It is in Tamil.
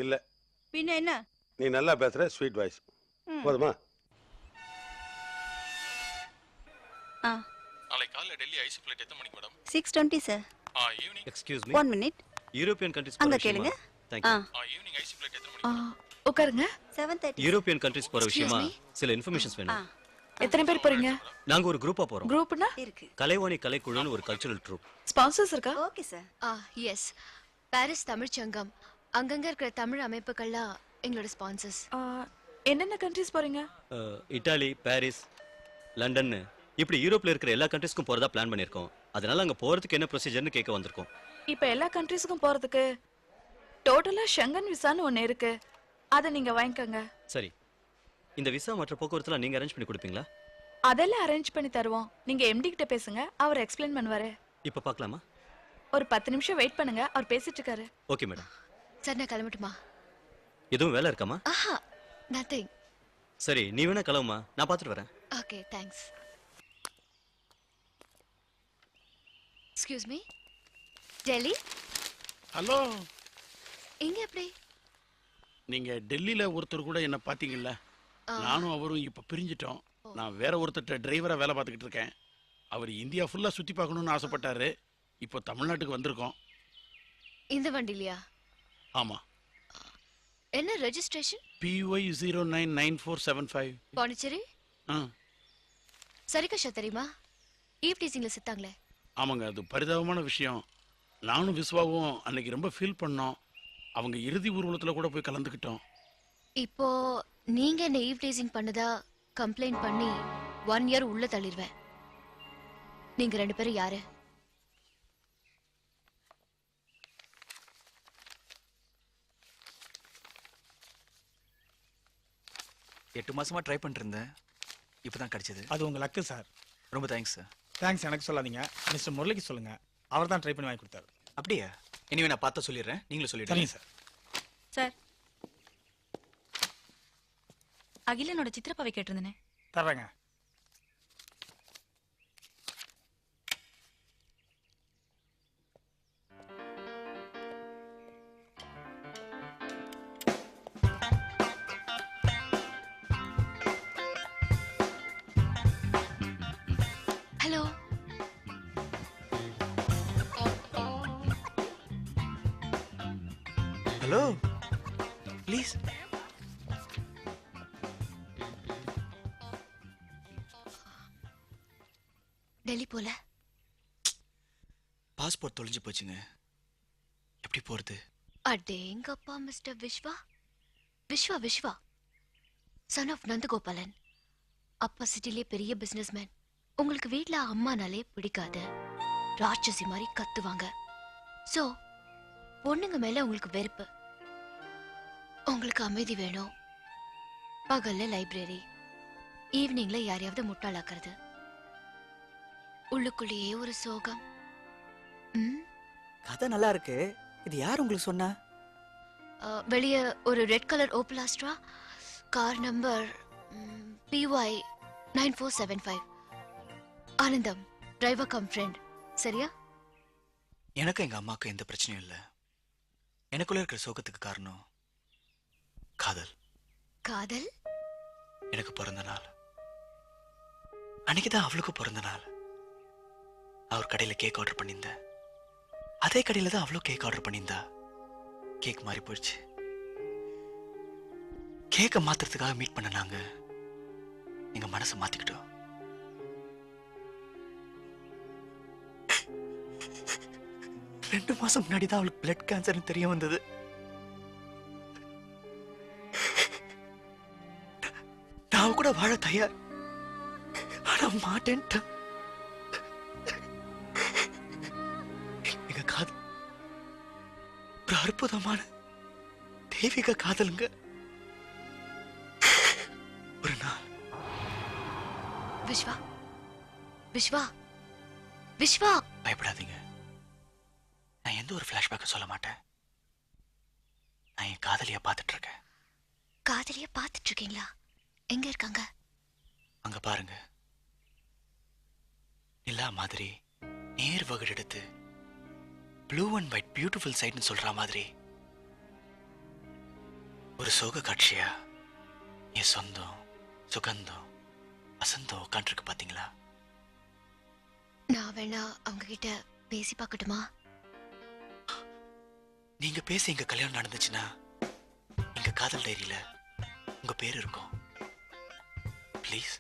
இல்ல. பின்ன என்ன? நீ நல்லா பேசுற, ஸ்வீட் வாய்ஸ். போதுமா? நாளைக்கு காலையில டெல்லி ஐசி ஃப்ளைட் எத்தனை மணிக்கு madam? 6:20 sir. Evening. Excuse me. 1 minute. European countries அங்க கேளுங்க. Thank you. Evening IC flight எத்தனை மணிக்கு? உட்காருங்க. 7:30. யூரோப்பியன் கண்ட்ரீஸ் போற விஷயமா சில இன்ஃபர்மேஷன்ஸ் வேணும். எத்தனை பேர் போறீங்க? நாங்க ஒரு குரூப்பா போறோம். குரூப்னா? இருக்கு. கலைவாணி கலைக்குழுன்னு ஒரு கல்ச்சுரல் ட்ரூப். ஸ்பான்சர்ஸ் இருக்கா? Okay sir. Yes. Paris Tamil Sangam, அங்கங்க இருக்கிற தமிழ் அமைப்புகள்லாம் எங்களோட ஸ்பான்சர்ஸ். என்னென்ன கண்ட்ரீஸ் போறீங்க? இட்டாலி, பாரிஸ், லண்டன், இப்படி யூரோப்ல இருக்கிற எல்லா கண்ட்ரீஸ்க்கும் போறதா பிளான் பண்ணிருக்கோம். அதனால அங்க போறதுக்கு என்ன ப்ரொசீஜர்னு கேட்க வந்திருக்கோம். இப்ப எல்லா கண்ட்ரீஸ்க்கும் போறதுக்கு டோட்டலா ஷெங்கன் விசான்னு ஒன்னு இருக்கு. அத நீங்க வாங்கிக்கோங்க. சரி. இந்த விசா மற்ற போக்குவரத்துலாம் நீங்க அரேஞ்ச் பண்ணி கொடுப்பீங்களா? அதெல்லாம் அரேஞ்ச் பண்ணி தருவோம். நீங்க எம்டி கிட்ட பேசுங்க, அவர் எக்ஸ்பிளைன் பண்ணுவாரு. இப்ப பார்க்கலாமா? ஒரு 10 நிமிஷம் வெயிட் பண்ணுங்க, அவர் பேசிட்டு இருக்காரு. Okay madam. சார் நான் கிளம்பட்டுமா? எதுவும் வேலை இருக்காமா? நத்திங். சரி, நீ வேணா கிளம்புமா, நான் பார்த்துட்டு வரேன். Okay, thanks. Excuse me. Delhi? Hello. இங்க எப்படி? நீங்க டெல்லியில ஒருத்தர் கூட என்ன பாத்தீங்கல்ல? நானும் அவரும் இப்ப பிரிஞ்சிட்டோம். நான் வேற ஒருத்தர் டிரைவரா வேலை பார்த்துக்கிட்டு இருக்கேன். அவர் இந்தியா ஃபுல்லா சுத்தி பார்க்கணும்னு ஆசைப்பட்டாரு. இப்போ தமிழ்நாட்டுக்கு வந்திருக்கோம். இந்த வண்டிலையா? ஆமா. என்ன ரெஜிஸ்ட்ரேஷன்? PY099475. பாண்டிச்சேரி? சரிகஷா தெரியுமா? ஈவ் டீசிங்ல செத்தாங்களே. ஆமாங்க, அது பரிதாபமான விஷயம். நானும் விஸ்வாவும் அன்னைக்கு ரொம்ப ஃபீல் பண்ணோம். அவங்க இறுதி ஊர்வலத்துல கூட போய் கலந்துக்கிட்டோம். இப்போ நீங்க என்ன ஈவ் டீசிங் பண்ணதா கம்ப்ளைண்ட் பண்ணி 1 இயர் உள்ள தள்ளிடுவேன். நீங்க 2 பேரும் யாரு? எட்டு மாசமா ட்ரை பண்ணிட்டு இருந்தேன். இப்பதான் கிடைச்சது. அது உங்க லக்கு சார். ரொம்ப தேங்க்ஸ் சார். தேங்க்ஸ் எனக்கு சொல்லாதீங்க, மிஸ்டர் முரளிக்கு சொல்லுங்க. அவர் தான் ட்ரை பண்ணி வாங்கி கொடுத்தாரு. அப்படியா? இனிமே நான் பார்த்து சொல்லிடுறேன், நீங்களும் சொல்லிடுறீங்க. சரிங்க சார். சார், அகிலனோட சித்திரப்பாவை கேட்டிருந்தேனே. தர்றேங்க. ஹலோ. Hello please. டெல்லி போல. பாஸ்போர்ட் தொலைஞ்சு போச்சுங்க. எப்படி போறது? அடேங்கப்பா mister Viswa. Viswa Viswa son of Nandagopalan. அப்பா சிட்டிலே பெரிய பிசினஸ்மேன். உங்களுக்கு வீட்ல அம்மானாலே பிடிக்காது. ராட்சசி மாதிரி கத்துவாங்க. சோ பொண்ணுங்க மேல உங்களுக்கு வெறுப்பு. உங்களுக்கு அமைதி வேணும். பகல்ல லைப்ரரி, ஈவினிங்ல யாரையாவது முட்டாளாக்குறது. உள்ளுக்குள்ளேயே ஒரு சோகம். கதை நல்லா இருக்கு. இது யார் உங்களுக்கு சொன்னா? வெளிய ஒரு red colour Opel Astra, car number PY9475. Anandam, driver come friend. சரியா? எனக்கு எங்க அம்மாவுக்கு எந்த பிரச்சனையும் இல்லை. எனக்குள்ள இருக்கிற சோகத்துக்கு காரணம் காதல். காதல்? எனக்கு பிறந்த நாள் அன்னைக்குதான் அவளுக்கு பிறந்த நாள். அவர் கடையில கேக் ஆர்டர் பண்ணியிருந்தேன். அதே கடையில தான் அவளும் கேக் ஆர்டர் பண்ணியிருந்தா. கேக் மாறி போயிடுச்சு. கேக்க மாத்துறதுக்காக மீட் பண்ண நாங்க எங்க மனசை மாத்திக்கிட்டோம். ரெண்டு மாசம் முன்னாடி தான் அவளுக்கு பிளட் கேன்சர்னு தெரிய வந்தது. நான் கூட வாழ தயார், ஆனா மாட்டேன்ட்டா. எங்க காதல் ஒரு அற்புதமான தெய்வீக காதலுங்க. ஒரு நாள் விஸ்வா விஸ்வா விஸ்வா பயப்படாதீங்க. நான் எந்த ஒரு பிளாஷ்பேக்கும் சொல்ல மாட்டேன். நான் என் காதலிய பார்த்துட்டு இருக்கேன். காதலிய பார்த்துட்டு இருக்கீங்களா? எங்க இருக்காங்க? அங்க பாருங்க. நிலா மாதிரி நேர் வகுடு எடுத்து ப்ளூ அண்ட் ஒயிட் பியூட்டிஃபுல் சைட்னு சொல்ற மாதிரி ஒரு சோக காட்சியா என் சொந்தம் சுகந்தம் வசந்தம் உட்காந்துருக்கு பாத்தீங்களா? நான் வேணா அவங்க கிட்ட பேசி பார்க்கட்டுமா? நீங்க பேசி எங்க கல்யாணம் நடந்துச்சுன்னா எங்க காதல் டைரியில உங்க பேர் இருக்கும். ப்ளீஸ்.